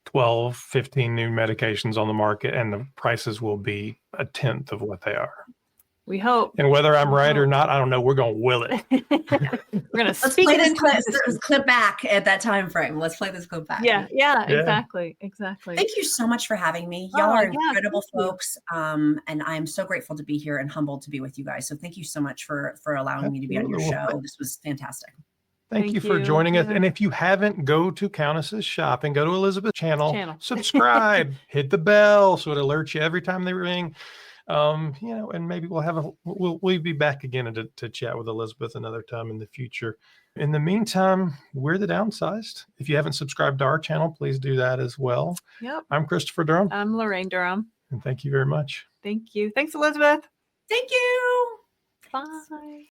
12, 15 new medications on the market, and the prices will be a tenth of what they are. We hope. And whether I'm right or not, I don't know. We're going to will it. We're going to speak play this clip back at that time frame. Let's play this clip back. Yeah, exactly. Thank you so much for having me. Y'all are incredible folks. And I'm so grateful to be here and humbled to be with you guys. So thank you so much for allowing me to be on your show. This was fantastic. Thank you for joining us. And if you haven't, go to Countess's shop and go to Elizabeth's channel. Subscribe, hit the bell so it alerts you every time they ring. And maybe we'll be back again to chat with Elizabeth another time in the future. In the meantime, we're the Downsized. If you haven't subscribed to our channel, please do that as well. Yep. I'm Christopher Durham. I'm Laraine Durham. And thank you very much. Thank you. Thanks, Elizabeth. Thank you. Bye.